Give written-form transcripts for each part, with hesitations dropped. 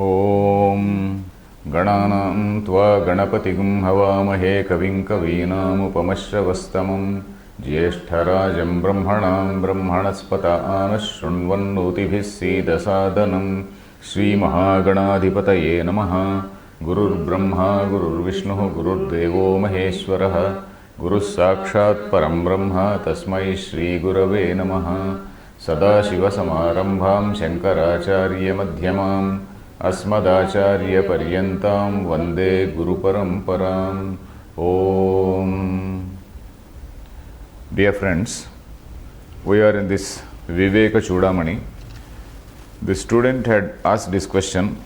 ॐ गणानां त्वा गणपतिं हवामहे कविं कवीनामुपमश्रवस्तमं ज्येष्ठराजं ब्रह्मणां ब्रह्मणस्पत आनशृण्वन्नोतिभिः सीदसादनं श्रीमहागणाधिपतये नमः। गुरुर्ब्रह्मा गुरुर्विष्णुः गुरुर्देवो महेश्वरः गुरुः साक्षात् परं ब्रह्म तस्मै श्रीगुरवे नमः। सदाशिवसमारम्भां शङ्कराचार्यमध्यमाम् अस्मदाचार्यपर्यन्तां वन्दे गुरुपरम्पराम्। Om. Dear friends, we are in this Vivekachudamani. The student had asked this question: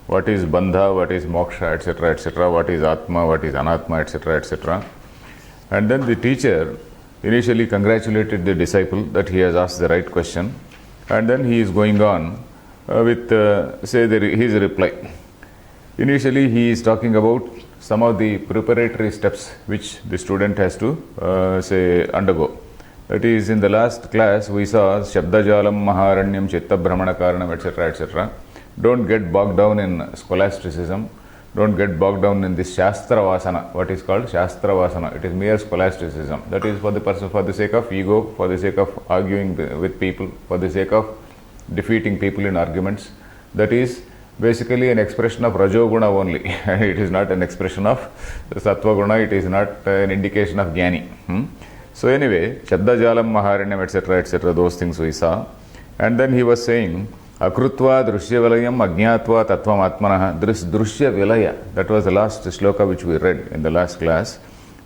what is bandha, what is moksha, etc., etc., what is atma, what is anatma, etc., etc. And then the teacher initially congratulated the disciple that he has asked the right question, and then he is going on with his reply. Initially he is talking about some of the preparatory steps which the student has to undergo. That is, in the last class we saw Shabdajalam, Maharanyam, Chitta Brahmana Karanam, etc., etc. Don't get bogged down in scholasticism. Don't get bogged down in this Shastra Vasana, what is called Shastra Vasana. It is mere scholasticism. That is for the sake of ego, for the sake of arguing with people, for the sake of defeating people in arguments. That is basically an expression of Rajoguna only. It is not an expression of Sattva Guna, it is not an indication of Jnani. So anyway, Shabda Jalam, Maharanyam, etc., etc., those things we saw. And then he was saying, Akrutva Drushya Vilayam Ajñatva Tattvam Atmanah. Drushya Vilaya, that was the last shloka which we read in the last class.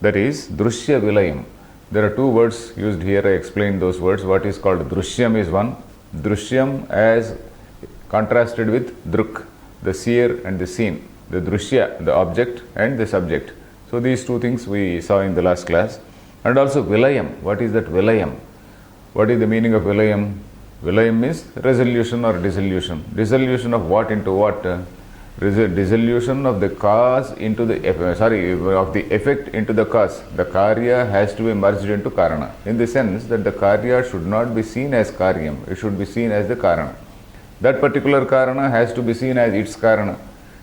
That is Drushya Vilayam. There are two words used here. I explained those words. What is called Drishyam is one. Drishyam as contrasted with Druk, the seer and the seen. The Drishya, the object and the subject. So these two things we saw in the last class. And also Vilayam. What is that Vilayam? What is the meaning of Vilayam? Vilayam means resolution or dissolution. Dissolution of what into what? Dissolution of the cause into the of the effect into the cause. The karya has to be merged into karana. In the sense that the karya should not be seen as karyam. It should be seen as the karana. That particular karana has to be seen as its karana.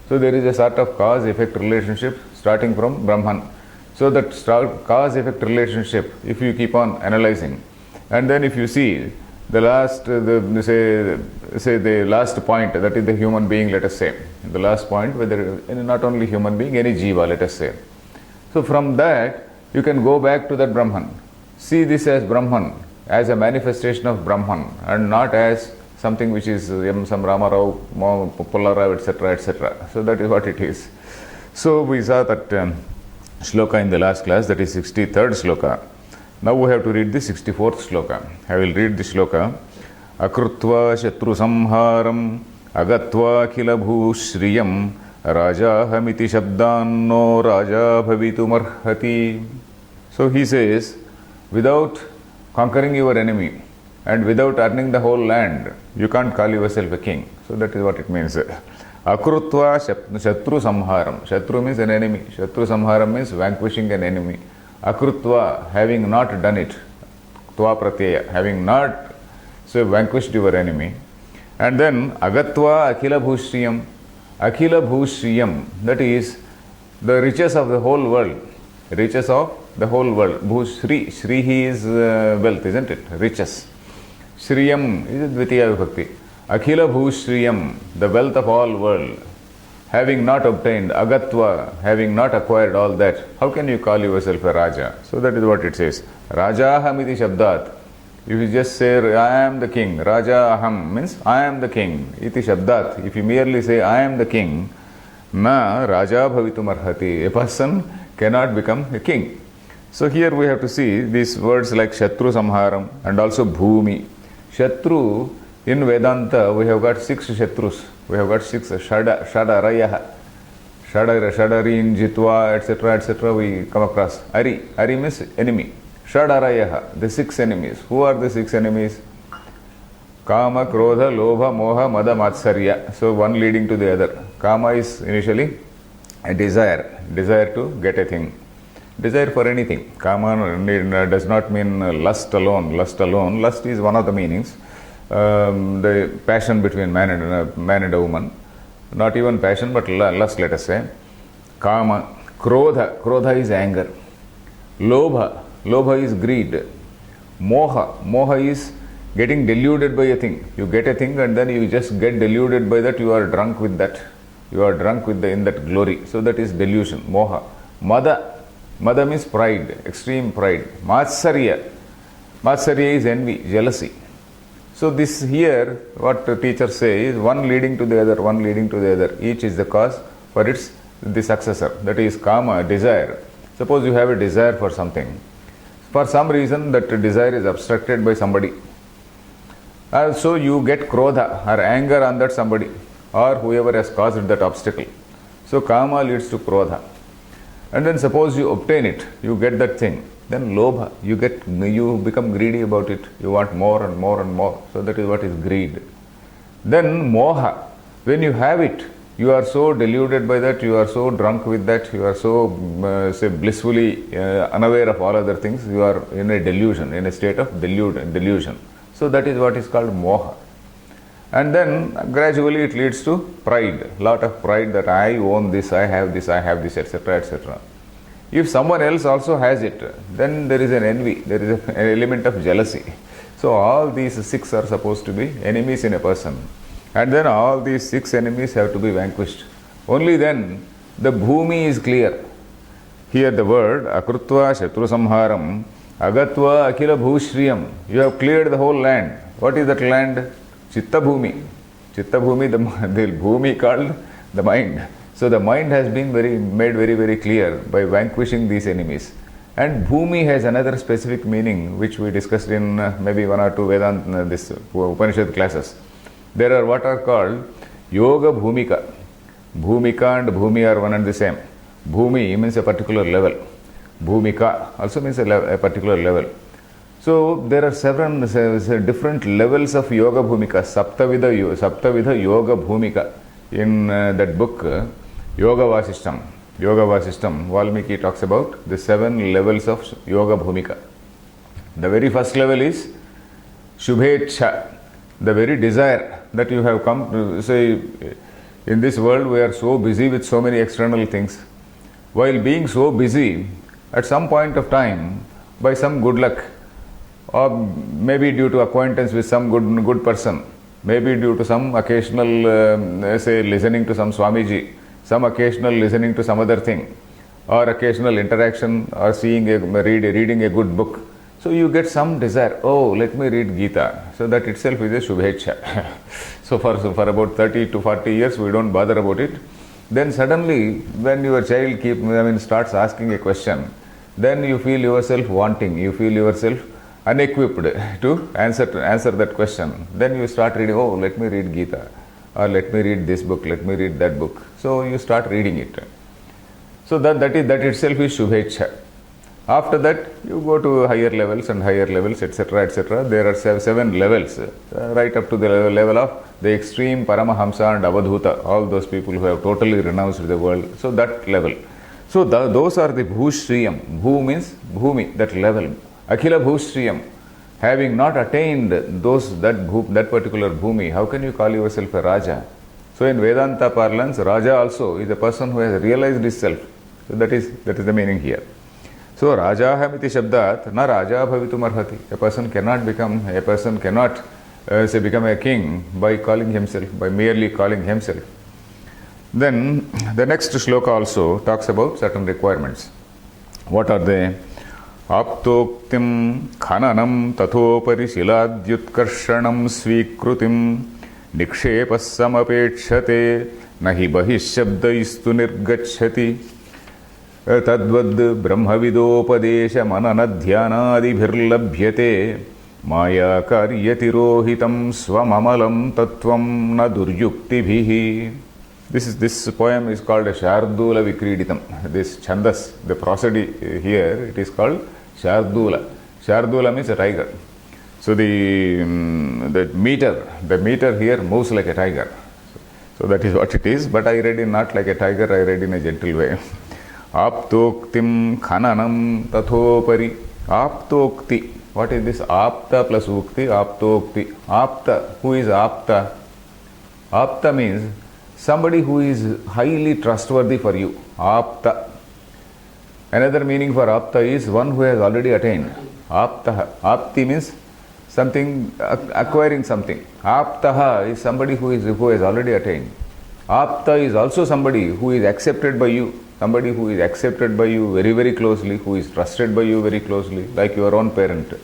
So there is a sort of cause-effect relationship starting from Brahman. So that cause-effect relationship, if you keep on analyzing, and then if you see the last, the last point, that is the human being, let us say. The last point, whether not only human being, any jiva, let us say. So from that, you can go back to that Brahman. See this as Brahman, as a manifestation of Brahman, and not as something which is some Ramarao, Pullarao, etc., etc. So that is what it is. So we saw that shloka in the last class, that is 63rd shloka. Now we have to read the 64th shloka. I will read the shloka. Akrutva shatru samharam agatva khila bhushriyam raja hamiti shabdanno raja bhavitumarhati. So he says, without conquering your enemy and without earning the whole land, you can't call yourself a king. So that is what it means. Akrutva shatru samharam. Shatru means an enemy. Shatru samharam means vanquishing an enemy. Akrutva, having not done it, tva pratyaya, having not vanquished your enemy. And then agatva akhila bhushriyam. Akhila bhushriyam, that is the riches of the whole world. Riches of the whole world. Bhushri, Shrihi is wealth, isn't it? Riches. Shriyam is dvitiya vibhakti. Akhila bhushriyam, the wealth of all world. Having not obtained, agatva, having not acquired all that, how can you call yourself a Raja? So that is what it says. Raja hamiti shabdat. If you just say, I am the king, Raja aham means I am the king. Iti shabdat. If you merely say, I am the king, na Raja bhavitum arhati. A person cannot become a king. So here we have to see these words like Shatru Samharam and also Bhumi. Shatru, in Vedanta, we have got 6 Shatrus. We have got 6 Shadarayah. Shadarin, Jitwa, etc., etc. we come across. Ari means enemy. Shadarayah, the 6 enemies. Who are the 6 enemies? Kama, Krodha, Lobha, Moha, Mada, Matsarya. So one leading to the other. Kama is initially a desire to get a thing. Desire for anything. Kama does not mean lust alone. Lust is one of the meanings. The passion between man and a woman. not even passion, but lust, let us say. Kama, krodha, krodha is anger. Lobha, lobha is greed. Moha, moha is getting deluded by a thing. You get a thing and then you just get deluded by that, you are drunk with that. You are drunk with in that glory. So that is delusion, moha. Mada, mada means pride, extreme pride. Matsarya, matsarya is envy, jealousy. So this here, what the teachers say is one leading to the other, one leading to the other. Each is the cause for the successor. That is kama, desire. Suppose you have a desire for something. For some reason that desire is obstructed by somebody. So you get krodha or anger on that somebody or whoever has caused that obstacle. So kama leads to krodha. And then suppose you obtain it, you get that thing. Then lobha, you become greedy about it. You want more and more and more. So that is what is greed. Then moha, when you have it, you are so deluded by that, you are so drunk with that, you are so say blissfully unaware of all other things. You are in a delusion, in a state of delusion. So that is what is called moha. And then gradually it leads to pride, lot of pride that I own this, I have this, etc., etc. If someone else also has it, then there is an envy, there is an element of jealousy. So all these 6 are supposed to be enemies in a person. And then all these 6 enemies have to be vanquished. Only then the bhumi is clear. Here the word akrutva shatru samharam agatva akila bhushriyam. You have cleared the whole land. What is that land? Chitta bhumi. Chitta bhumi, the bhumi called the mind. So the mind has been made very, very clear by vanquishing these enemies. And bhumi has another specific meaning which we discussed in maybe 1 or 2 Vedanta, this Upanishad classes. There are what are called yoga bhumika. Bhumika and bhumi are one and the same. Bhumi means a particular level. Bhumika also means a particular level. So there are several different levels of yoga bhumika. Saptavidha yoga bhumika. In that book, Yoga Vasishtam, Valmiki talks about the 7 levels of yoga bhumika. The very first level is Shubhecha, the very desire that you have come to say, in this world we are so busy with so many external things. While being so busy, at some point of time, by some good luck, or maybe due to acquaintance with some good person, maybe due to some occasional, say, listening to some Swamiji, some occasional listening to some other thing, or occasional interaction, or reading a good book. So you get some desire, oh, let me read Gita. So that itself is a Shubhecha. So for about 30 to 40 years, we don't bother about it. Then suddenly, when your child starts asking a question, then you feel yourself wanting, you feel yourself unequipped to answer that question. Then you start reading, oh, let me read Gita, or let me read this book, let me read that book. So you start reading it. So that itself is Shubhecha. After that, you go to higher levels, etc., etc. There are 7 levels, right up to the level of the extreme Paramahamsa and Avadhuta, all those people who have totally renounced the world. So that level. So those are the Bhushriyam. Bhu means Bhumi, that level. Akhila Bhushriyam. Having not attained that particular Bhumi, how can you call yourself a Raja? So in Vedanta parlance, Raja also is a person who has realized himself. So that is the meaning here. So Rajahamiti Shabdat, na Raja Bhavitum Arhati. A person cannot become a king by merely calling himself. Then the next shloka also talks about certain requirements. What are they? Aptoktim khananam tathopari shiladyutkarshanam svikrutim nikshepas samapechate nahi bahishabdaistu nirgachati tadvad brahmavidopadesha mananadhyanadibhirlabhyate maya karyatirohitam swamamalam tattvam na duryuktibhihi. This poem is called a Shardula Vikriditam. This chandas, the prosody here, it is called Shardula. Shardula means a tiger. So the meter here moves like a tiger. So that is what it is. But I read it not like a tiger, I read in a gentle way. Aptoktim khananam tathopari. Aptokti. What is this? Apta plus ukti. Aptokti. Apta. Who is Apta? Apta means somebody who is highly trustworthy for you. Apta. Another meaning for apta is one who has already attained. Aptaha. Apti means something, acquiring something. Aptaha is somebody who has already attained. Apta is also somebody who is accepted by you. Somebody who is accepted by you very, very closely, who is trusted by you very closely, like your own parent.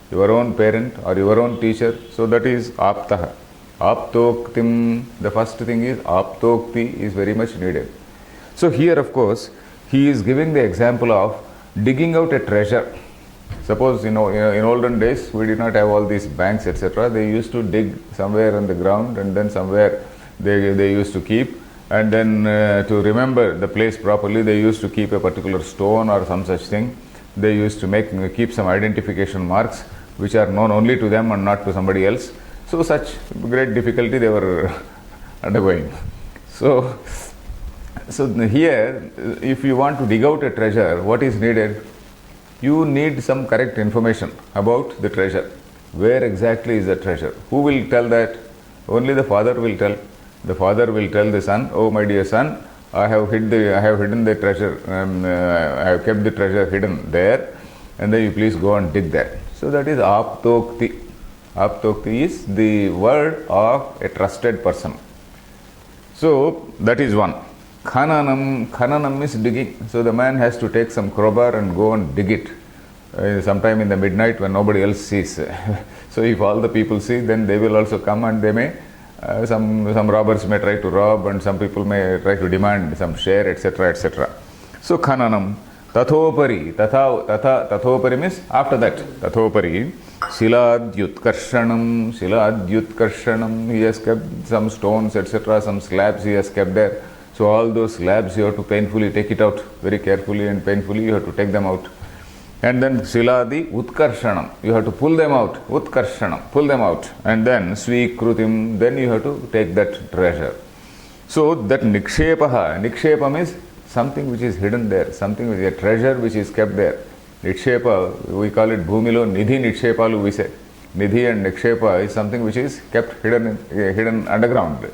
Your own parent or your own teacher. So that is aptaha. Aptoktim, the first thing is aptokti is very much needed. So here, of course, he is giving the example of digging out a treasure. Suppose, in olden days, we did not have all these banks, etc. They used to dig somewhere on the ground, and then somewhere they used to keep. And then to remember the place properly, they used to keep a particular stone or some such thing. They used to keep some identification marks which are known only to them and not to somebody else. So such great difficulty they were undergoing. So here, if you want to dig out a treasure, what is needed? You need some correct information about the treasure. Where exactly is the treasure? Who will tell that? Only the father will tell. The father will tell the son, "Oh, my dear son, I have hidden the treasure. I have kept the treasure hidden there, and then you please go and dig that." So that is aptokti. Aptokti is the word of a trusted person. So that is one. Khananam is digging. So the man has to take some crowbar and go and dig it sometime in the midnight when nobody else sees. So if all the people see, then they will also come, and they may some robbers may try to rob, and some people may try to demand some share, etc., etc. So khananam. Tathopari. Tathopari means after that. Tathopari. Shiladyutkarshanam. He has kept some stones, etc., some slabs he has kept there. So all those slabs you have to painfully take it out, very carefully and painfully you have to take them out. And then Siladi Utkarshanam, you have to pull them out. Utkarshanam, pull them out. And then Svikrutim, then you have to take that treasure. So that Nikshepam is something which is hidden there, something which is a treasure which is kept there. Nikshepa, we call it Bhumilo, Nidhi Nikshepalu we say. Nidhi and Nikshepa is something which is kept hidden underground.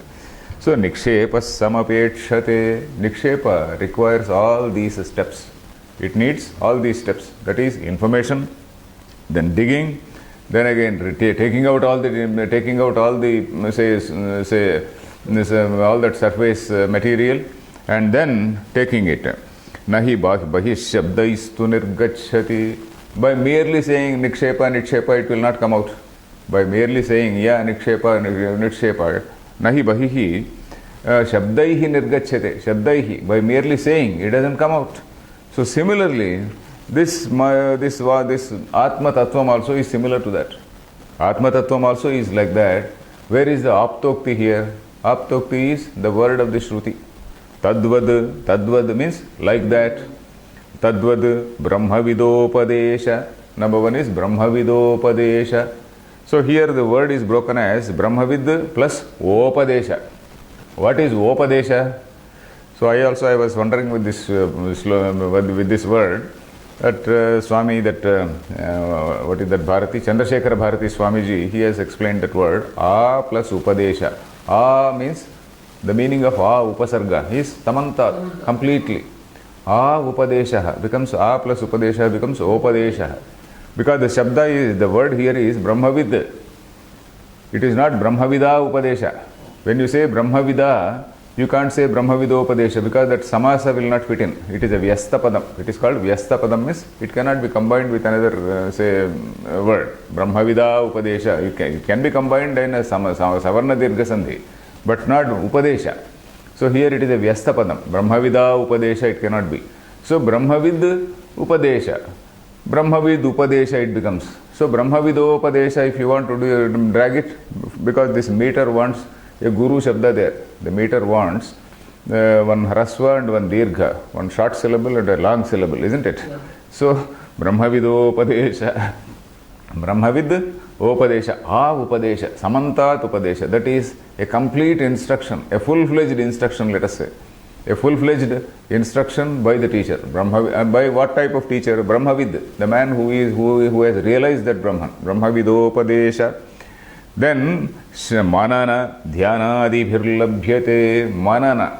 So Nikshepa samapekshate. Nikshepa requires all these steps. It needs all these steps. That is information, then digging, then again taking out all the all that surface material, and then taking it. Nahi bahishabdaistu nirgachati. By merely saying nikshepa, it will not come out. By merely saying nikshepa, nahi bahihi shabdaihi nirgachate. Shabdaihi, by merely saying, it doesn't come out. So similarly, this Atma Tattvam also is similar to that. Atma Tattvam also is like that. Where is the Aptokti here? Aptokti is the word of the Shruti. Tadvad means like that. Tadvad Brahmavidopadesha. Number one is Brahmavidopadesha. So here the word is broken as Brahmavid plus Opadesha. What is Opadesha? So I was wondering with this word that Swami, what is that Bharati? Chandrasekhara Bharati Swamiji, he has explained that word A plus Upadesha. A means the meaning of A Upasarga is Tamanta, completely. A Upadesha becomes A plus Upadesha becomes Opadesha. Because the Shabda is, the word here is Brahmavid. It is not Brahmavida Upadesha. When you say Brahmavida, you can't say Brahmavidopadesha because that samasa will not fit in. It is a Vyasta-padam. It is called Vyasta-padam means it cannot be combined with another word. Brahmavida Upadesha. It can be combined in a Savarna Dirgha Sandhi, but not Upadesha. So here it is a Vyasta-padam. Brahmavida Upadesha it cannot be. So Brahmavid Upadesha. Brahmavid Upadesha it becomes. So Brahmavidopadesha, if you want to drag it, because this meter wants a Guru Shabda there. The meter wants one Harasva and one Dirgha, one short syllable and a long syllable, isn't it? Yeah. So Brahmavidopadesha. Brahmavid Upadesha. Upadesha. Samantat Upadesha. That is a complete instruction, a full-fledged instruction, let us say. A full-fledged instruction by the teacher. By what type of teacher? Brahmavid, the man who has realized that Brahman. Brahmavidopadesha. Then manana dhyanadibhirlabhyate. Manana.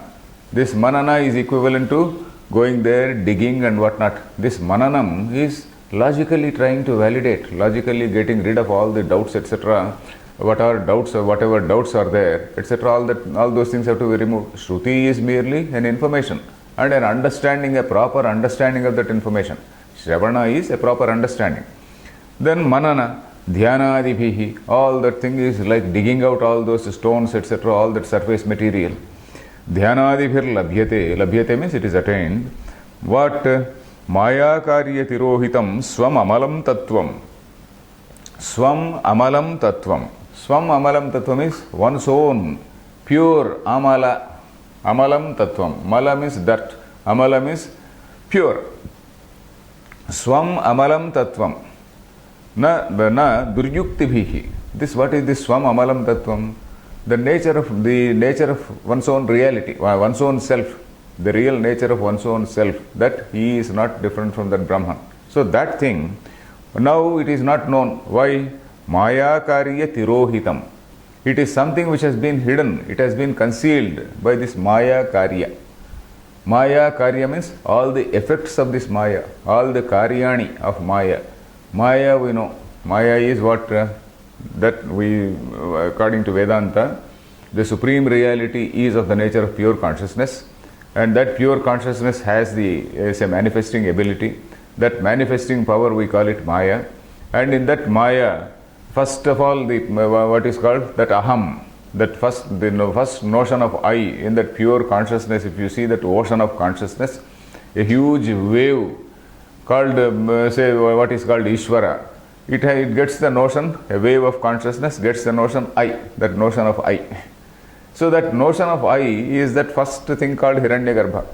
This manana is equivalent to going there, digging and whatnot. This mananam is logically trying to validate, logically getting rid of all the doubts, etc. What are doubts or whatever doubts are there, etc. All those things have to be removed. Shruti is merely an information and an understanding, a proper understanding of that information. Shravana is a proper understanding. Then manana, dhyanadibhihi, all that thing is like digging out all those stones, etc., all that surface material. Dhyanadibhir labhyate, labhyate means it is attained. What? Maya karya tirohitam swam amalam tattvam. Swam amalam tattvam. Swam amalam tattvam is one's own pure amala. Amalam tattvam. Mala means dirt. Amala means pure. Swam amalam tattvam. Na duryuktibhihi. This, what is this swam amalam tattvam? The nature of one's own reality, one's own self, the real nature of one's own self, that he is not different from that Brahman. So that thing, now it is not known. Why? Maya karya tirohitam. It is something which has been hidden, it has been concealed by this Maya karya. Maya karya means all the effects of this Maya, all the karyani of Maya. Maya, we know, Maya is what that we, according to Vedanta, the supreme reality is of the nature of pure consciousness, and that pure consciousness has a manifesting ability. That manifesting power we call it Maya, and in that Maya, first of all, what is called that aham, that first notion of I in that pure consciousness. If you see that ocean of consciousness, a huge wave called say what is called Ishvara. It gets the notion, a wave of consciousness gets the notion I, that notion of I. So that notion of I is that first thing called Hiranyagarbha.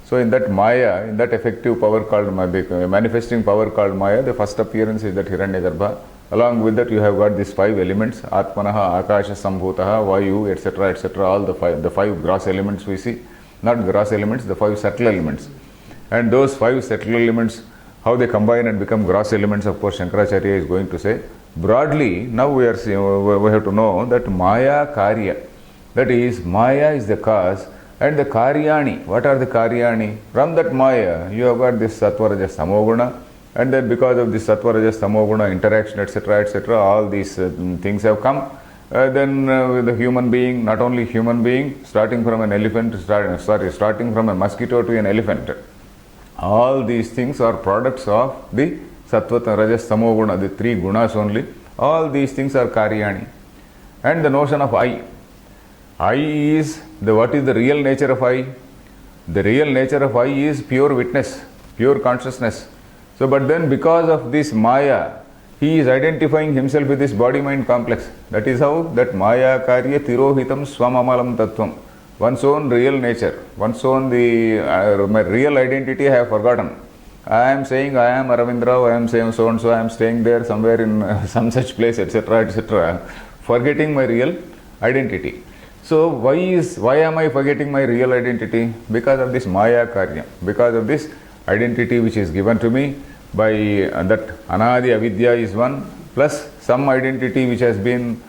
So in that Maya, in that effective power called manifesting power called Maya, the first appearance is that Hiranyagarbha. Along with that you have got these 5 elements, Atmanaha, Akasha, Sambhutaha, Vayu, etc., etc., all the five gross elements we see. Not gross elements, the 5 subtle elements. And those 5 subtle elements, how they combine and become gross elements, of course, Shankaracharya is going to say. Broadly, now we have to know that Maya Karya, that is, Maya is the cause, and the Karyani, what are the Karyani? From that Maya, you have got this Sattva, Rajas, Tamoguna, and then because of this Sattva, Rajas, Tamoguna interaction, etc., etc., all these things have come. Then with the human being, not only human being, starting from an elephant, starting from a mosquito to an elephant. All these things are products of the Sattva, Rajas, Tamoguna, the 3 gunas only. All these things are Karyani. And the notion of I. I is, what is the real nature of I? The real nature of I is pure witness, pure consciousness. So, but then because of this Maya, he is identifying himself with this body-mind complex. That is how that Maya Karya Tirohitam Swamamalam Tattvam. One's own real nature, one's own my real identity I have forgotten. I am saying I am Aravinda Rao, I am saying so and so, I am staying there somewhere in some such place, etc., etc., forgetting my real identity. So why am I forgetting my real identity? Because of this Maya Karya, because of this identity which is given to me by that Anadi Avidya is one, plus some identity which has been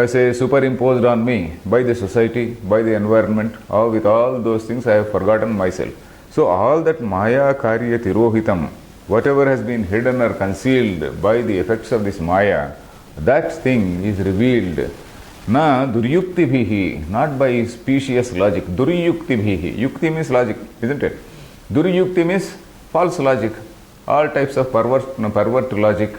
say superimposed on me by the society, by the environment, or with all those things I have forgotten myself. So all that Maya Karya Tirohitam, whatever has been hidden or concealed by the effects of this Maya, that thing is revealed. Na duryuktibhihi, not by specious logic. Duryuktibhihi. Yukti means logic, isn't it? Duryukti means false logic. All types of pervert logic.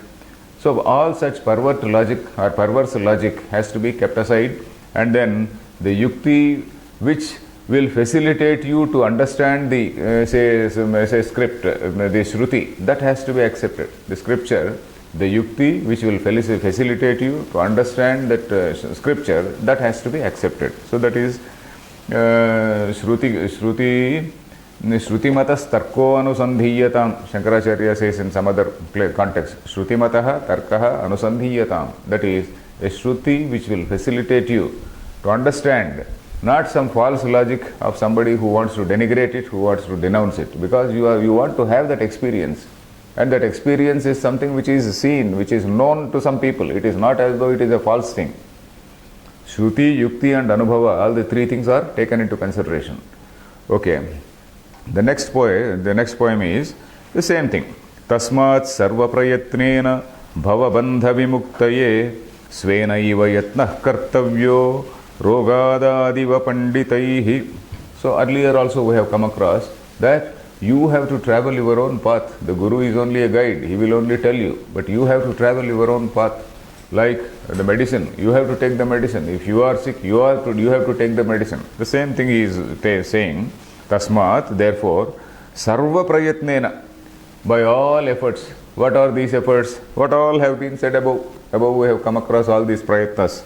So all such pervert logic or perverse logic has to be kept aside, and then the yukti which will facilitate you to understand the say script, the shruti, that has to be accepted. The scripture, the yukti which will facilitate you to understand that scripture, that has to be accepted. So that is Shrutimatas tarko anusandhiyatam. Shankaracharya says in some other context, Shrutimataha tarkaha anusandhiyatam. That is a shruti which will facilitate you to understand, not some false logic of somebody who wants to denigrate it, who wants to denounce it, because you want to have that experience. And that experience is something which is seen, which is known to some people. It is not as though it is a false thing. Shruti, Yukti and Anubhava, all the three things are taken into consideration. Okay. The next poem is the same thing. Tasmat sarva prayatnena bhava bandha vimuktaye svenaiva yatnah kartavyo rogadadiva panditaihi. So earlier also we have come across that you have to travel your own path. The Guru is only a guide. He will only tell you. But you have to travel your own path. Like the medicine, you have to take the medicine. If you are sick, you have to take the medicine. The same thing he is saying. Tasmat, therefore, sarva prayatnena, by all efforts. What are these efforts? What all have been said above? Above we have come across all these prayatnas.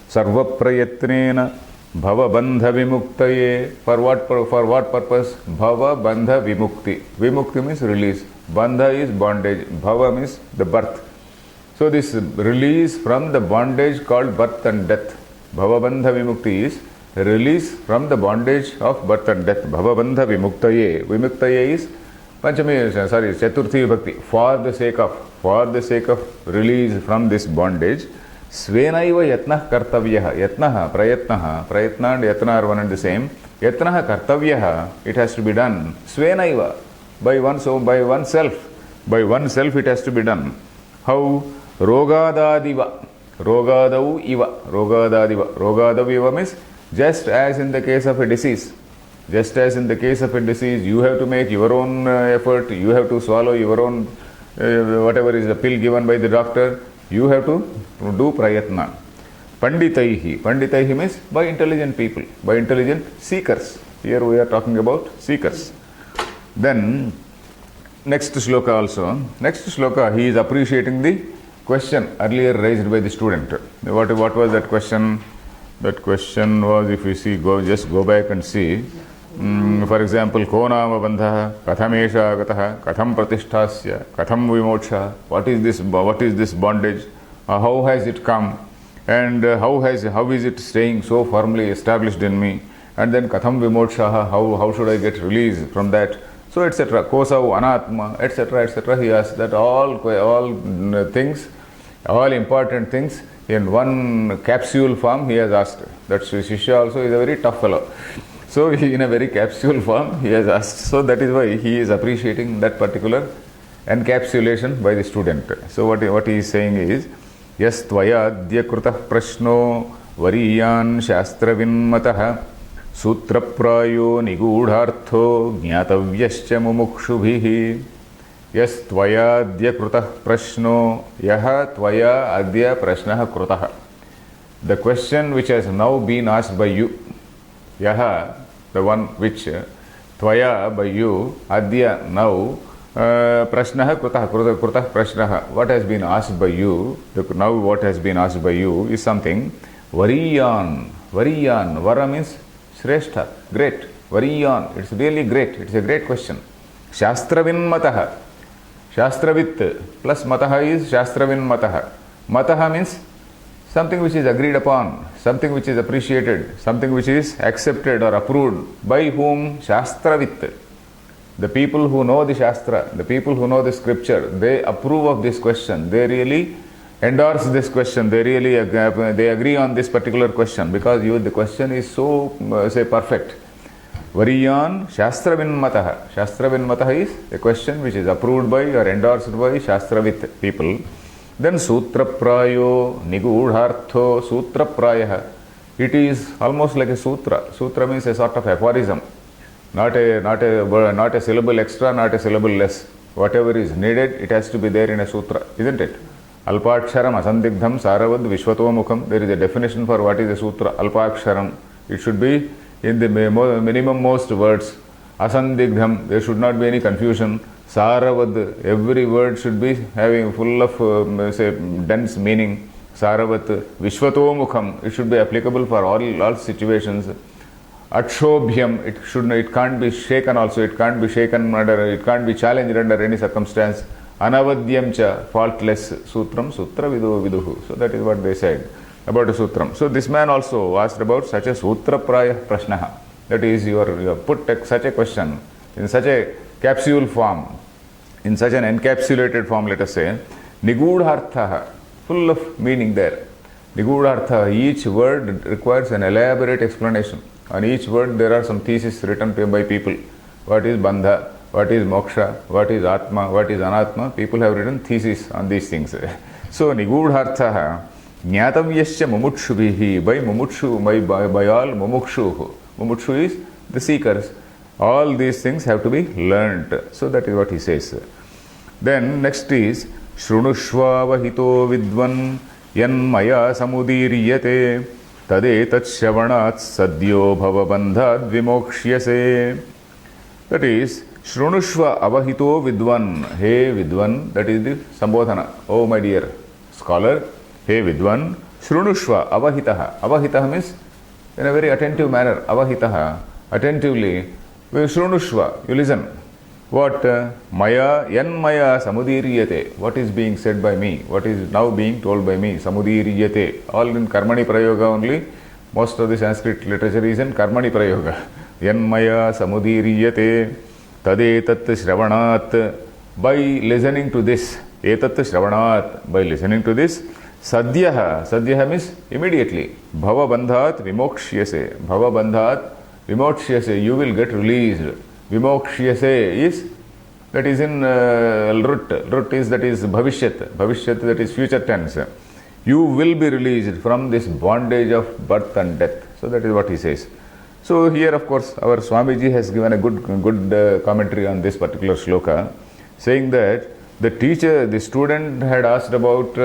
Sarva prayatnena bhava bandha vimuktaye. For what purpose? Bhava bandha vimukti. Vimukti means release. Bandha is bondage. Bhava means the birth. So this release from the bondage called birth and death. Bhava bandha vimukti is release from the bondage of birth and death. Bhava bandha vimuktaye. Vimuktaye is Chaturthi Vibhakti. For the sake of release from this bondage. Svenaiva yatnah kartavyaha. Yatnaha, prayatna and yatna are one and the same. Yatnaha kartavyaha, it has to be done. Svenaiva, by oneself. By oneself it has to be done. How? Rogadadiva. Rogadau iva. Rogadadiva. Rogadaviva means just as in the case of a disease. Just as in the case of a disease, you have to make your own effort. You have to swallow your own whatever is the pill given by the doctor. You have to do prayatna. Panditaihi. Panditaihi means by intelligent people, by intelligent seekers. Here we are talking about seekers. Then, next shloka also. Next shloka, he is appreciating the question earlier raised by the student. What was that question? That question was, if you see, just go back and see. For example, ko nama bandha, katham esha agataha, katham pratisthasya, katham vimoksha. What is this bondage? How has it come? And how is it staying so firmly established in me? And then katham vimoksha, how should I get release from that? So etc. Kosau anatma, etc. He asked that all things, all important things in one capsule form he has asked. That Shishya also is a very tough fellow. So in a very capsule form he has asked. So that is why he is appreciating that particular encapsulation by the student. So what he is saying is, Yas tvaya adya krutah prashno variyan shastravinmatah sutra prayo nigudhartho jnatavyascha mumukshubhihi. Yas tvaya adya krutah prashno yaha tvaya adya prashnah krutah. The question which has now been asked by you, yaha, the one which tvaya by you, adya now, prashnah krutah prashnah, what has been asked by you, now what has been asked by you is something variyan. Vara means shrestha, great. Variyan, it's really great. It's a great question. Shastravinmatah. Shastravit plus mataha is shastravinmatah. Mataha means something which is agreed upon, something which is appreciated, something which is accepted or approved. By whom? Shastravit. The people who know the Shastra, the people who know the scripture, they approve of this question. They really endorse this question. They really they agree on this particular question because the question is so perfect. Variyan Shastravinmatah. Shastravinmatah is a question which is approved by or endorsed by Shastravit people. Then Sutra Prayo Nigudhartho Sutra Prayah. It is almost like a sutra. Sutra means a sort of aphorism. Not a syllable extra, not a syllable less. Whatever is needed, it has to be there in a sutra, isn't it? Alpaksharam asandigdham saravad vishwatomukam. There is a definition for what is a sutra. Alpaksharam. It should be in the minimum most words. Asandigdham. There should not be any confusion. Saravad. Every word should be having full of dense meaning. Saravat. Vishwatomukam. It should be applicable for all situations. Akshobhyam, it can't be shaken also, it can't be challenged under any circumstance. Anavadyam cha, faultless. Sutram, sutra viduhu. So that is what they said about a sutram. So this man also asked about such a sutra praya prashnaha. That is, you have put such a question in such a capsule form, in such an encapsulated form, let us say, nigudhartha, full of meaning there. Nigudhartha, each word requires an elaborate explanation. On each word there are some theses written by people. What is bandha? What is moksha? What is atma? What is anatma? People have written theses on these things. So Nigudhartha Jnatavyasya mumutshubhihi, by mumukshu, by all mumukshu. Mumukshu is the seekers. All these things have to be learnt. So that is what he says. Then next is Shrunushva vahito vidvan yanmaya samudiryate tadetat shravanat sadyo bhavabandhad vimokshiyase. That is Shrunushva avahito vidvan. Hey vidvan, that is the sambodhana. Oh my dear scholar, hey vidvan, Shrunushva avahitaha. Avahitaha means in a very attentive manner. Avahitaha, attentively. Shrunushva, you listen. What maya, yan maya samudiryate, what is being said by me, what is now being told by me, samudiryate, all in karmani prayoga only. Most of the Sanskrit literature is in karmani prayoga. Yan maya samudiryate tadetat shravanat, by listening to this, etat shravanat, by listening to this, sadhyaha means immediately, bhava bandhat vimokshiyase, bhava bandhat vimokshiyase, you will get released. Vimokshiyase is, that is in rut is, that is bhavishyat, that is future tense. You will be released from this bondage of birth and death. So that is what he says. So here of course our Swamiji has given a good commentary on this particular shloka, saying that the student had asked about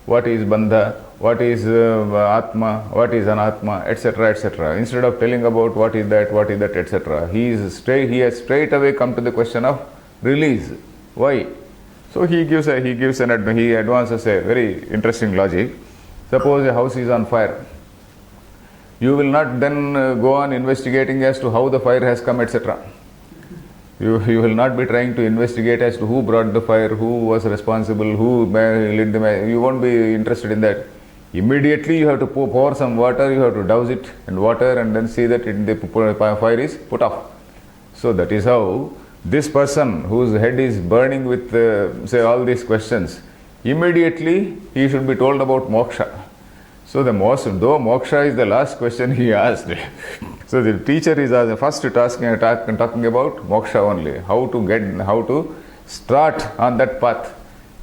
what is bandha, what is atma, what is anatma, etc., etc. Instead of telling about what is that, etc., he has straight away come to the question of release. Why? So he advances a very interesting logic. Suppose a house is on fire. You will not then go on investigating as to how the fire has come, etc. You will not be trying to investigate as to who brought the fire, who was responsible, who lit the fire. You won't be interested in that. Immediately you have to pour some water, you have to douse it in water and then see that the fire is put off. So that is how this person whose head is burning with say all these questions, immediately he should be told about moksha. So though moksha is the last question he asked. So the teacher is first talking about moksha only, how to start on that path.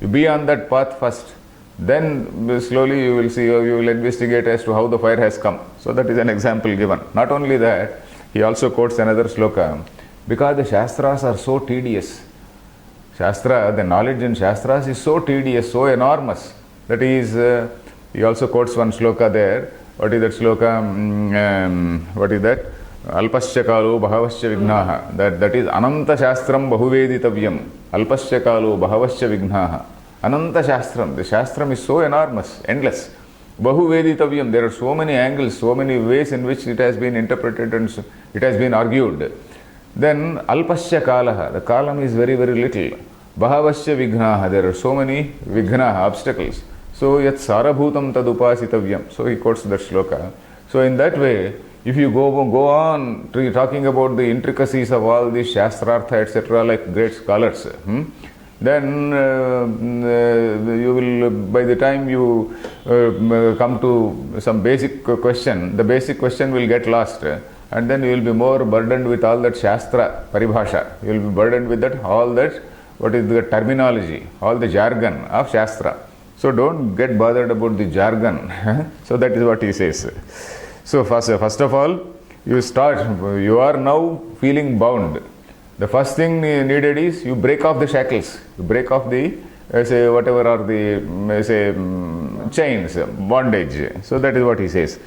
You be on that path first. Then slowly you will see, you will investigate as to how the fire has come. So that is an example given. Not only that, he also quotes another shloka. Because the Shastras are so tedious. The knowledge in Shastras is so tedious, so enormous. That is, he also quotes one shloka there. What is that shloka? What is that? Alpasya kalu bhavasya vignaha. That is ananta shastram bahuveditavyam. Alpasya kalu bhavasya vignaha. Ananta Shastram. The Shastram is so enormous, endless. Bahuveditavyam. There are so many angles, so many ways in which it has been interpreted and it has been argued. Then Alpasya Kalaha. The kalam is very, very little. Bhavasya Vignaha. There are so many Vignaha, obstacles. So yat sarabhutam tad upasitavyam. So he quotes that shloka. So in that way, if you go on talking about the intricacies of all these Shastrartha, etc., like great scholars, then you will, by the time you come to some basic question, the basic question will get lost, and then you will be more burdened with all that Shastra paribhasha. You will be burdened with that, all that, what is the terminology, all the jargon of Shastra. So don't get bothered about the jargon. So that is what he says. So first of all, you are now feeling bound. The first thing needed is you break off the shackles, you break off the whatever are the chains, bondage. So that is what he says.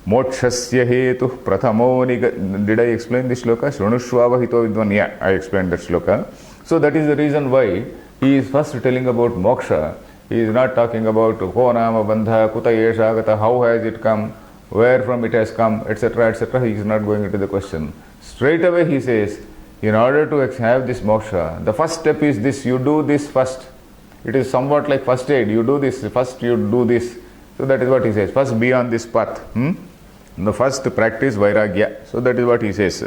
Mokshasya hetu prathamo niga. Did I explain this shloka? Shrunushva vahito vidvan. Yeah, I explained that shloka. So that is the reason why he is first telling about moksha. He is not talking about ko nama bandha, kuta yesha gata, how has it come, where from it has come, etc., etc. He is not going into the question. Straight away he says, in order to have this moksha, the first step is this, you do this first. It is somewhat like first aid. You do this, first you do this. So that is what he says. First be on this path. The first practice vairagya. So that is what he says.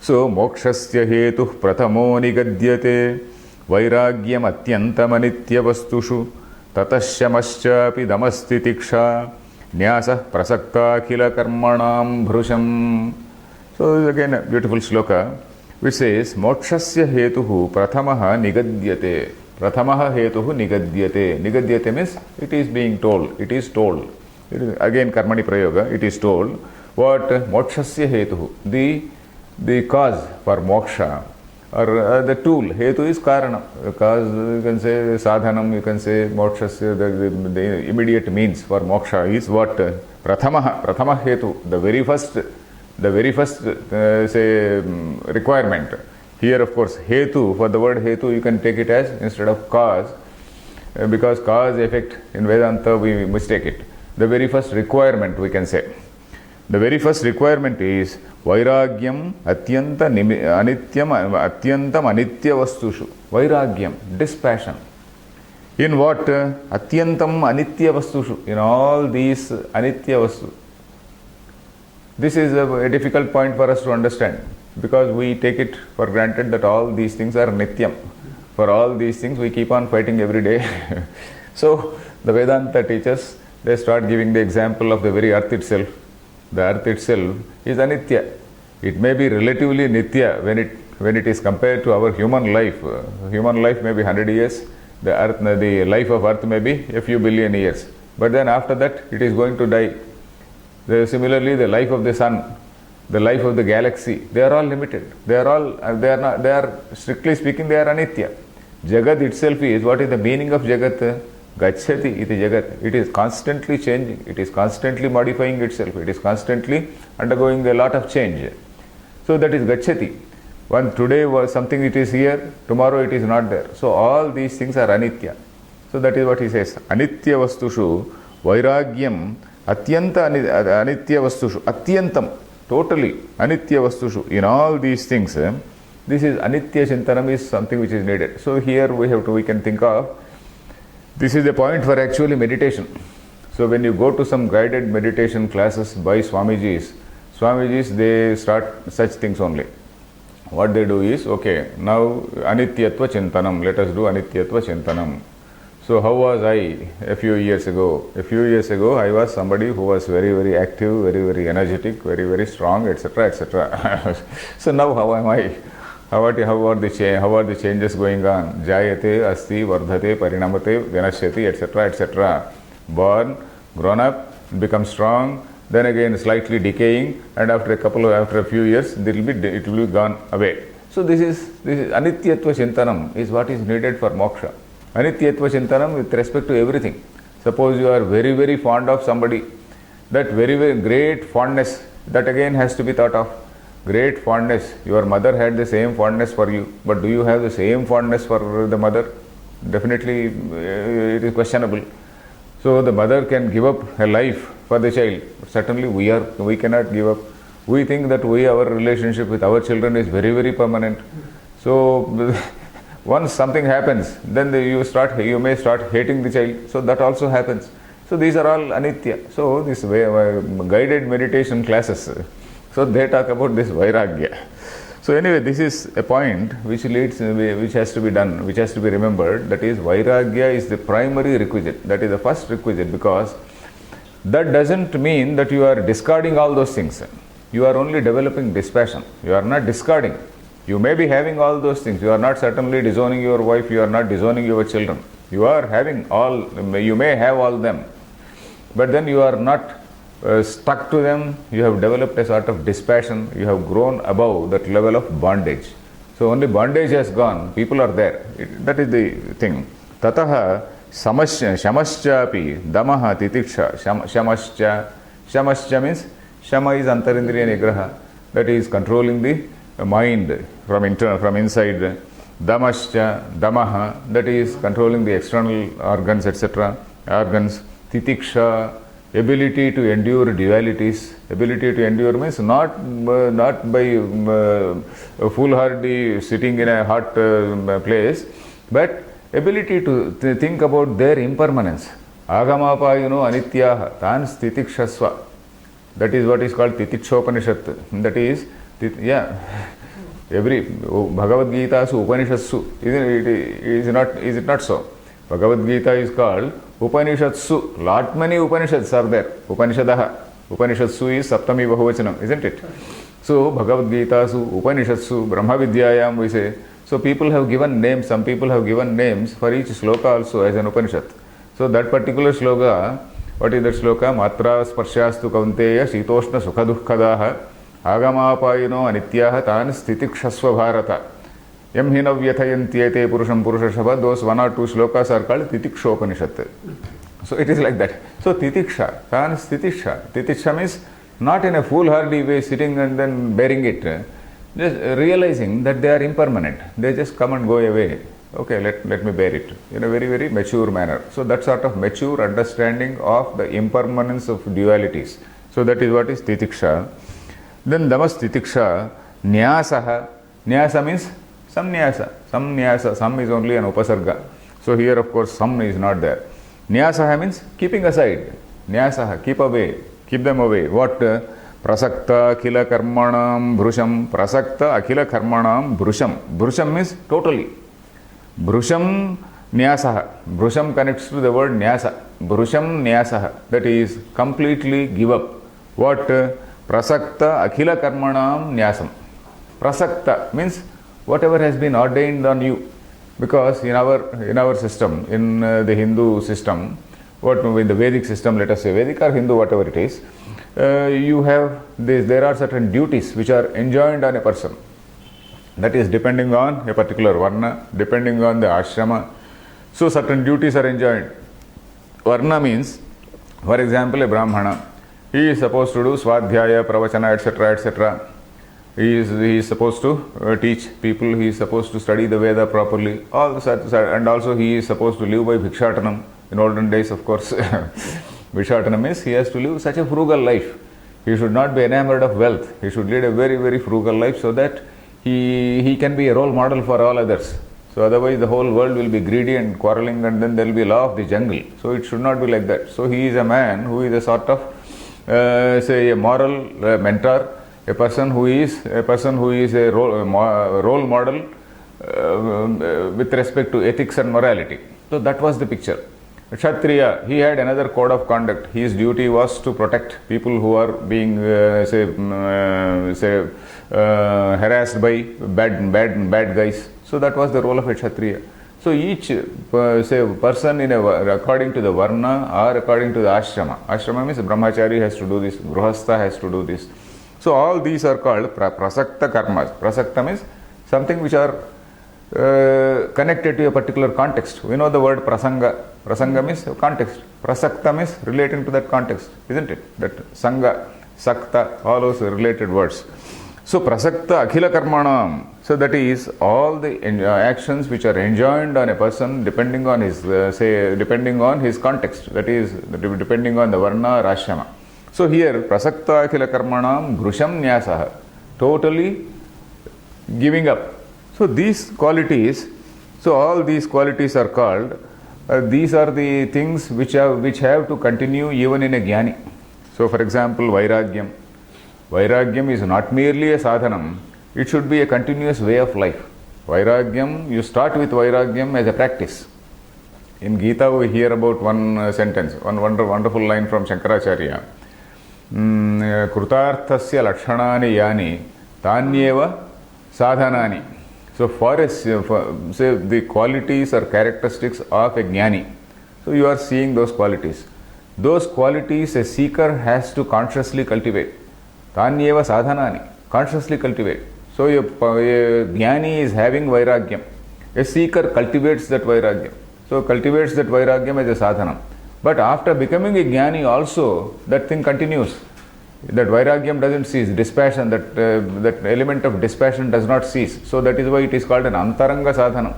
So mokshasya hetu prathamo nigadyate vairagyam atyantam anitya vastushu tatasyamascha api damasti tiksha Nyasa prasakta khila karmanam bhrusham. So again a beautiful sloka which says mokshasya hetuhu prathamaha nigadyate. Prathamaha hetuhu nigadyate. Nigadyate means it is being told. It is told. It is again karmani prayoga. It is told what mokshasya hetuhu. The cause for moksha or the tool. Hetu is karanam. Cause you can say sadhanam. You can say mokshasya. The immediate means for moksha is what prathamaha. Prathama hetu. The very first say requirement. Here of course hetu, for the word hetu you can take it as instead of cause, because cause effect in Vedanta we mistake it. The very first requirement we can say. The very first requirement is vairagyam atyantam anitya vastushu. Vairagyam, dispassion. In what? Atyantam anitya vastushu. In all these anitya vastus. This is a difficult point for us to understand, because we take it for granted that all these things are nityam. For all these things we keep on fighting every day. So the Vedanta teachers, they start giving the example of the very earth itself. The earth itself is anitya. It may be relatively nitya when it is compared to our human life. Human life may be 100 years. The life of earth may be a few billion years. But then after that it is going to die. Similarly, the life of the sun, the life of the galaxy, they are all limited. They are strictly speaking, they are anitya. Jagat itself is, what is the meaning of Jagat? Gacchati iti Jagat. It is constantly changing. It is constantly modifying itself. It is constantly undergoing a lot of change. So that is Gacchati. One today was something, it is here, tomorrow it is not there. So all these things are anitya. So that is what he says. Anitya vastushu vairagyam atyanta anitya vastushu. Atyantam, totally anitya vastushu. In all these things, this is anitya chintanam is something which is needed. So here we can think of, this is the point for actually meditation. So when you go to some guided meditation classes by Swamijis, they start such things only. What they do is, okay, now anityatva chintanam, let us do anityatva chintanam. So how was I a few years ago? A few years ago I was somebody who was very, very active, very, very energetic, very, very strong, etc., etc. So now how am I? How are the changes going on? Jayate, asti, vardhate, parinamate, vinashyati, etc., etc. Born, grown up, become strong, then again slightly decaying, and after a few years it will be gone away. So this is anityatva chintanam is what is needed for moksha. Anityatva chintanam with respect to everything. Suppose you are very, very fond of somebody, that very, very great fondness, that again has to be thought of. Great fondness. Your mother had the same fondness for you, but do you have the same fondness for the mother? Definitely it is questionable. So the mother can give up her life for the child. Certainly we cannot give up. We think that our relationship with our children is very, very permanent. So once something happens, then you may start hating the child. So that also happens. So these are all anitya. So this guided meditation classes, so they talk about this vairagya. So anyway, this is a point which has to be done, which has to be remembered. That is, vairagya is the primary requisite. That is the first requisite, because that doesn't mean that you are discarding all those things. You are only developing dispassion. You are not discarding. You may be having all those things. You are not certainly disowning your wife. You are not disowning your children. You are having all. You may have all them, but then you are not stuck to them. You have developed a sort of dispassion. You have grown above that level of bondage. So only bondage has gone. People are there. That is the thing. Tataha shamaschapi damaha titiksha. Shamascha means, shama is antarindriya nigraha. That is controlling the mind from inside. Damaha, that is controlling the external organs, etc. Organs. Titiksha, ability to endure dualities. Ability to endure means not by foolhardy sitting in a hot place, but ability to think about their impermanence. Agamapayuno anityaha tan stitikshasva. That is what is called Titikshopanishad. That is, every Bhagavad Gita, Upanishads, is it not so? Bhagavad Gita is called Upanishadsu, lot many Upanishads are there. Upanishadaha. Upanishadsu is Saptami Bahuvachanam, isn't it? So, Bhagavad Gita, Upanishadsu, Brahma Vidyayam we say. So, people have given names, some people have given names for each sloka also as an Upanishad. So, that particular sloka, what is that sloka? Matra sparshastu kaunteya shitoshna sukhadukhadaha agamapayino anityaha tan stitikshasva bharata yam hina vyathayantyete purusham purushashabha. Those one or two slokas are called Titikshopanishad. So it is like that. So Titiksha, tan stitisha. Titisha means not in a foolhardy way sitting and then bearing it. Just realizing that they are impermanent. They just come and go away. Okay, let me bear it in a very, very mature manner. So that sort of mature understanding of the impermanence of dualities. So that is what is Titiksha. Then Damas Titiksha, Nyasaha. Nyasa means some Nyasa. Some Nyasa. Some is only an Upasarga. So here of course some is not there. Nyasaha means keeping aside. Nyasaha, keep away. Keep them away. What? Prasakta akhila karmanam bhrusham. Prasakta akhila karmanam bhrusham. Bhrusham means totally. Bhrusham Nyasaha. Bhrusham connects to the word Nyasa. Bhrusham Nyasaha. That is completely give up. What? Prasakta akhila karmanam Nyasam. Prasakta means whatever has been ordained on you. Because in our system, in the Hindu system, in the Vedic system, let us say Vedic or Hindu, whatever it is, you have there are certain duties which are enjoined on a person. That is depending on a particular varna, depending on the ashrama. So certain duties are enjoined. Varna means, for example, a Brahmana. He is supposed to do Swadhyaya, Pravachana, etc., etc. He is supposed to teach people. He is supposed to study the Veda properly. And also he is supposed to live by Bhikshatanam. In olden days, of course, Bhikshatanam means he has to live such a frugal life. He should not be enamored of wealth. He should lead a very, very frugal life so that he can be a role model for all others. So otherwise the whole world will be greedy and quarreling, and then there will be law of the jungle. So it should not be like that. So he is a man who is a sort of say a moral mentor, a person who is a role model with respect to ethics and morality. So that was the picture. Kshatriya, he had another code of conduct. His duty was to protect people who are being harassed by bad guys. So that was the role of a Kshatriya. So each person according to the varna or according to the ashrama. Ashrama means brahmachari has to do this, grihastha has to do this. So all these are called prasakta karmas. Prasakta means something which are connected to a particular context. We know the word prasanga. Prasanga means context. Prasakta means relating to that context, isn't it? That sanga, sakta, all those related words. So prasakta akhila karmanam. So that is all the actions which are enjoined on a person depending on his depending on his context. That is depending on the varna or ashrama. So here prasakta akhila karmanam bhrusham nyasaha. Totally giving up. So these qualities, so all these qualities are called, these are the things which have to continue even in a jnani. So for example, vairagyam. Vairagyam is not merely a sadhanam, it should be a continuous way of life. Vairagyam, you start with vairagyam as a practice. In Gita we hear about one sentence, one wonderful line from Shankaracharya. Krutarthasya lakshanani yani tanyeva sadhanani. So for say the qualities or characteristics of a jnani. So you are seeing those qualities. Those qualities a seeker has to consciously cultivate. Tanyeva sadhanani. Consciously cultivate. So a jnani is having vairagyam. A seeker cultivates that vairagyam. So cultivates that vairagyam as a sadhanam. But after becoming a jnani also, that thing continues. That vairagyam doesn't cease, dispassion, that element of dispassion does not cease. So that is why it is called an antaranga sadhanam.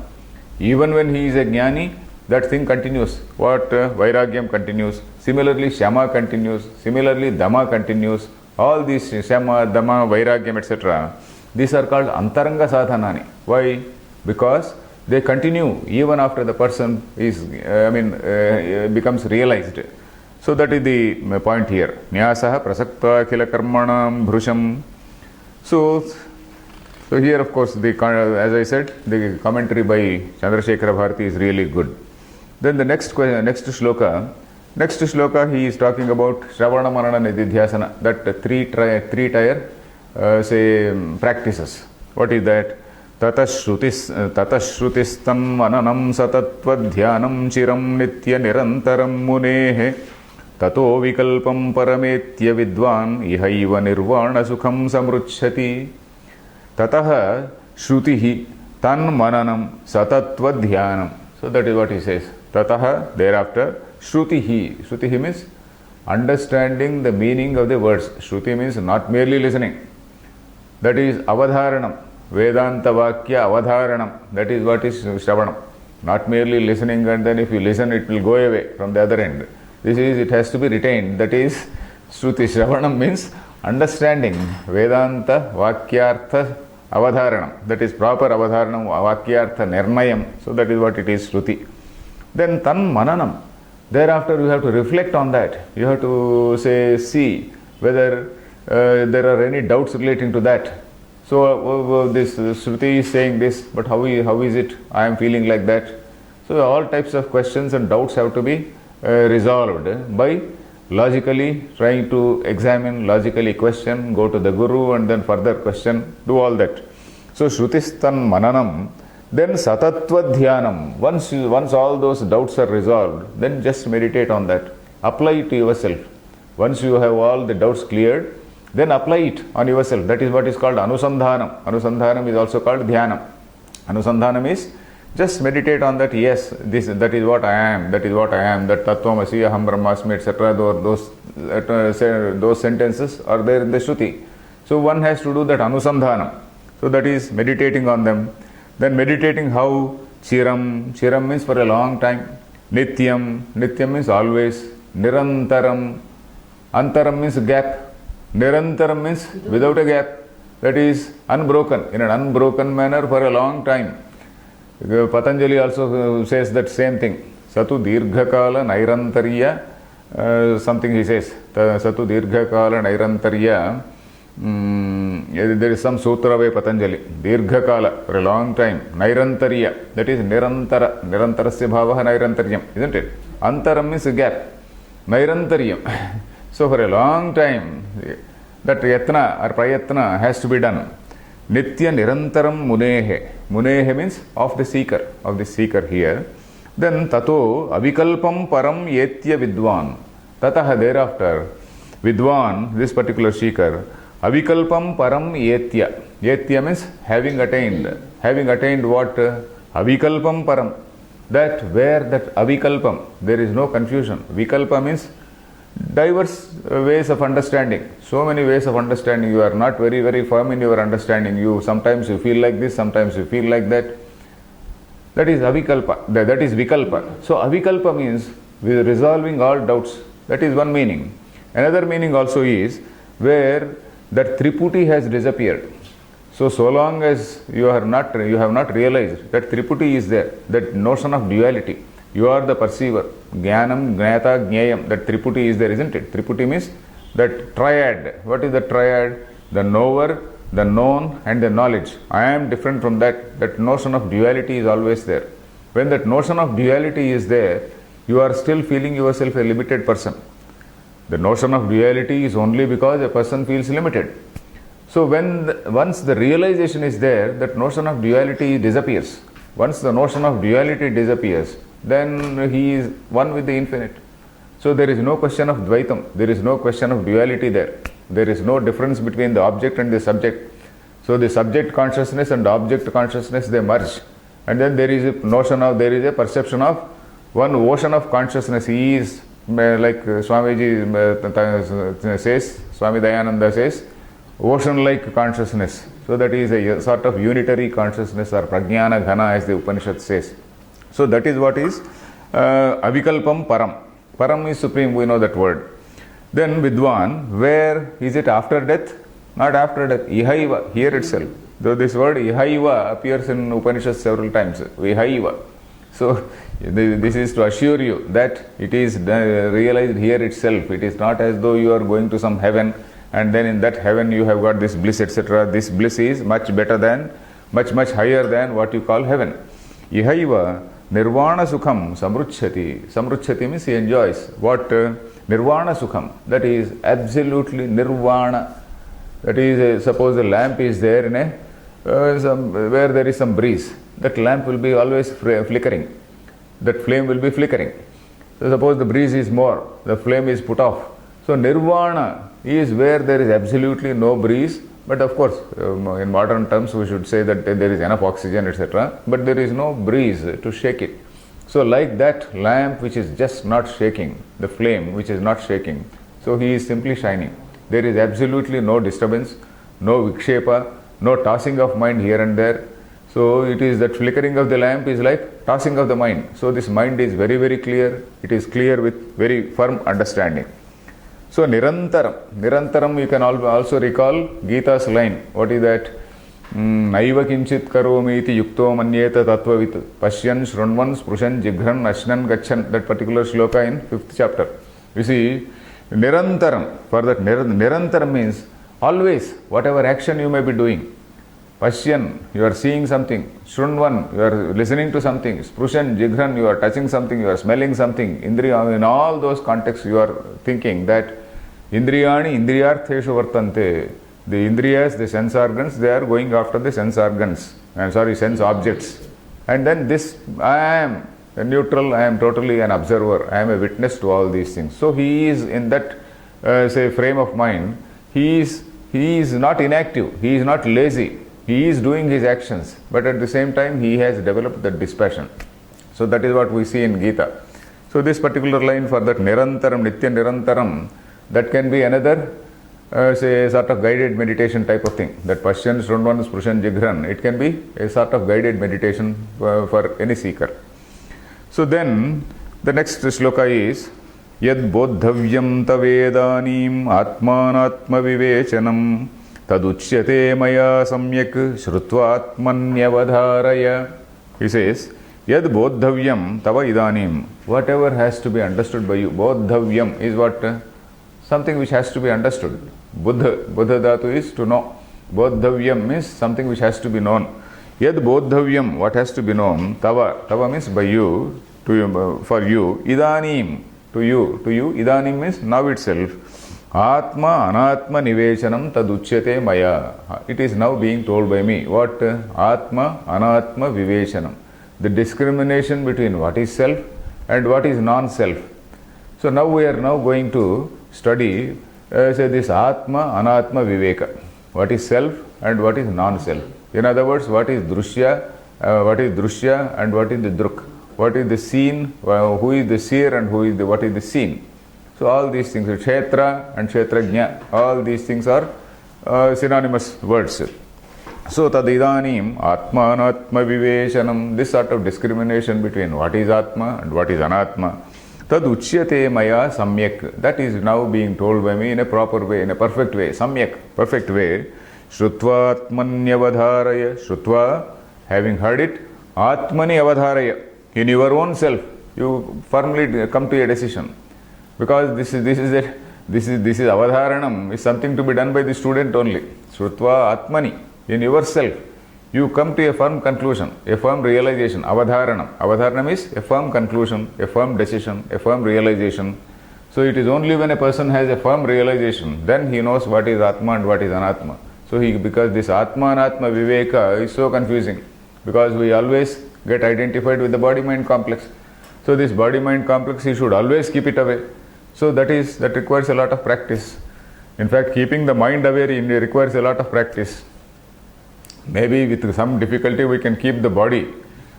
Even when he is a jnani, that thing continues. What? Vairagyam continues. Similarly, shama continues. Similarly, dhamma continues. All these shama, dhamma, vairagyam, etc. These are called antaranga sadhanani. Why? Because they continue even after the person is, becomes realized. So that is the point here. Nyasaha prasakta akhila karmanam bhrusham. So here of course, as I said, the commentary by Chandrasekhara Bharati is really good. Then the next next shloka he is talking about Shravana Manana Nididhyasana, that three tier practices. What is that? Tatashrutistan mananam satatvadhyanam chiram nitya nirantaram munehe tato vikalpam parametya vidvan ihaiva nirvana sukham samruchati. Tataha shrutihi tan mananam satatvadhyanam. So that is what he says. Tataha, thereafter, shrutihi. Shrutihi means understanding the meaning of the words. Shruti means not merely listening. That is avadharanam. Vedanta Vakya avadharanam. That is what is Shravanam. Not merely listening and then if you listen it will go away from the other end. This is, it has to be retained. That is Shruti. Shravanam means understanding. Vedanta Vakyartha avadharanam. That is proper avadharanam, Vakyartha nirnayam. So that is what it is, Shruti. Then Tan Mananam. Thereafter you have to reflect on that. You have to see whether there are any doubts relating to that. So this Shruti is saying this, but how is it? I am feeling like that. So all types of questions and doubts have to be resolved by logically trying to examine, logically question, go to the Guru and then further question, do all that. So Shrutistan Mananam, then Satatva Dhyanam. Once all those doubts are resolved, then just meditate on that. Apply it to yourself. Once you have all the doubts cleared, then apply it on yourself. That is what is called Anusandhanam. Anusandhanam is also called Dhyanam. Anusandhanam is just meditate on that. Yes, that is what I am. That is what I am. That Tattvamasi, Aham Brahmasmi, etc. Those sentences are there in the Shruti. So one has to do that Anusandhanam. So that is meditating on them. Then meditating how? Chiram. Chiram means for a long time. Nityam. Nityam means always. Nirantaram. Antaram means gap. Nirantaram means without a gap. That is unbroken, in an unbroken manner for a long time. Patanjali also says that same thing. Satu dirghakala nairantarya, something he says. Satu dirghakala nairantarya. There is some sutra by Patanjali. Dirghakala, for a long time. Nairantarya, that is nirantara. Nirantarasya bhavaha nairantaryam, isn't it? Antaram means a gap. Nairantaryam. So for a long time, that yatna or prayatna has to be done. Nitya nirantaram munehe. Munehe means of the seeker here. Then tato avikalpam param yetya vidwan. Tataha, thereafter, vidwan, this particular seeker, avikalpam param yetya. Yetya means having attained. Having attained what? Avikalpam param. That where that avikalpam, there is no confusion. Vikalpa means diverse ways of understanding. So many ways of understanding. You are not very, very firm in your understanding. Sometimes you feel like this, sometimes you feel like that. That is avikalpa. That is vikalpa. So avikalpa means resolving all doubts. That is one meaning. Another meaning also is where that triputi has disappeared. So long as you have not realized that triputi is there, that notion of duality. You are the perceiver. Jnanam, Gnata, Jnayam. That triputi is there, isn't it? Triputi means that triad. What is the triad? The knower, the known and the knowledge. I am different from that. That notion of duality is always there. When that notion of duality is there, you are still feeling yourself a limited person. The notion of duality is only because a person feels limited. So once the realization is there, that notion of duality disappears. Once the notion of duality disappears, then he is one with the infinite. So there is no question of Dvaitam. There is no question of duality there. There is no difference between the object and the subject. So the subject consciousness and the object consciousness, they merge. And then there is a perception of one ocean of consciousness. He is, like Swamiji says, Swami Dayananda says, ocean-like consciousness. So that is a sort of unitary consciousness or prajnana ghana, as the Upanishad says. So that is what is avikalpam param. Param is supreme, we know that word. Then vidwan, where is it after death? Not after death. Ihaiva, here itself. Though this word ihaiva appears in Upanishads several times. Ihaiva. So this is to assure you that it is realized here itself. It is not as though you are going to some heaven and then in that heaven you have got this bliss, etc. This bliss is much better than, much higher than what you call heaven. Ihaiva Nirvana Sukham Samruchati. Samruchati means he enjoys. What? Nirvana Sukham. That is absolutely Nirvana. That is, suppose a lamp is there in a where there is some breeze. That lamp will be always flickering. That flame will be flickering. So suppose the breeze is more, the flame is put off. So Nirvana is where there is absolutely no breeze. But of course, in modern terms, we should say that there is enough oxygen, etc. But there is no breeze to shake it. So like that lamp which is just not shaking, the flame which is not shaking, so he is simply shining. There is absolutely no disturbance, no vikshepa, no tossing of mind here and there. So it is that flickering of the lamp is like tossing of the mind. So this mind is very, very clear. It is clear with very firm understanding. So Nirantaram. Nirantaram you can also recall Gita's line. What is that? Naiva kinchit karomi iti yukto manyeta tattvavit pashyan shrunvan sprushan jighran ashnan gachan. That particular shloka in 5th chapter. You see, Nirantaram. For that Nirantaram means always, whatever action you may be doing. Pashyan, you are seeing something. Shrunvan, you are listening to something. Sprushan, jighran, you are touching something, you are smelling something. Indriya, in all those contexts you are thinking that Indriyani indriyartheshu vartante. The indriyas, the sense organs, they are going after the sense organs. Sense objects. And then this, I am a neutral, I am totally an observer. I am a witness to all these things. So he is in that, frame of mind. He is not inactive. He is not lazy. He is doing his actions, but at the same time he has developed that dispassion. So that is what we see in Gita. So this particular line for that Nirantaram, Nitya Nirantaram, that can be another sort of guided meditation type of thing. That Pashyan, Shrunvan, Sprushan, Jighran, it can be a sort of guided meditation for any seeker. So then the next shloka is Yad bodhavyam tavedanim atmanatma vivechanam Taduchyate maya samyak shrutva atmanyavadharaya. He says, Yad bodhavyam tava idanim. Whatever has to be understood by you. Bodhavyam is what? Something which has to be understood. Buddha dhatu is to know. Bodhavyam means something which has to be known. Yad bodhavyam, what has to be known? Tava means by you, to you, for you. Idanim, to you. Idanim means now itself. Atma anatma nivechanam taduchyate maya. It is now being told by me. What? Atma anatma vivechanam. The discrimination between what is self and what is non-self. So now we are now going to study this Atma anatma viveka. What is self and what is non-self. In other words, what is drushya and what is the druk. What is the seen, who is the seer and what is the seen. So all these things, Kshetra and Kshetrajna, all these things are synonymous words. So tadidanim atma anatma viveshanam, this sort of discrimination between what is Atma and what is Anatma. Tad uchyate maya samyak, that is now being told by me in a proper way, in a perfect way, samyak, perfect way. Shrutva atmanyavadharaya, Shrutva, having heard it, Atmani avadharaya, in your own self, you firmly come to a decision. Because this is avadharanam, is something to be done by the student only. Shrutva atmani, in yourself, you come to a firm conclusion, a firm realization. Avadharanam. Avadharanam is a firm conclusion, a firm decision, a firm realization. So it is only when a person has a firm realization, then he knows what is Atma and what is Anatma. So because this Atma Anatma Viveka is so confusing, because we always get identified with the body-mind complex. So this body-mind complex, he should always keep it away. So that requires a lot of practice. In fact, keeping the mind away requires a lot of practice. Maybe with some difficulty we can keep the body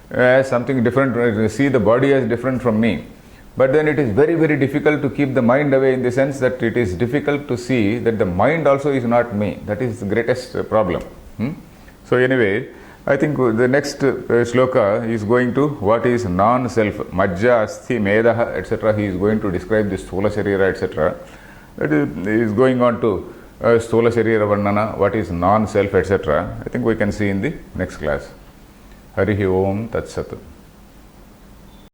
as something different, see the body as different from me. But then it is very, very difficult to keep the mind away, in the sense that it is difficult to see that the mind also is not me. That is the greatest problem. So anyway, I think the next shloka is going to what is non-self, majja, asti, medaha, etc. He is going to describe this sthula sharira, etc. That is going on to sthula sharira varnana, what is non-self, etc. I think we can see in the next class. Harihi Om Tat Sat.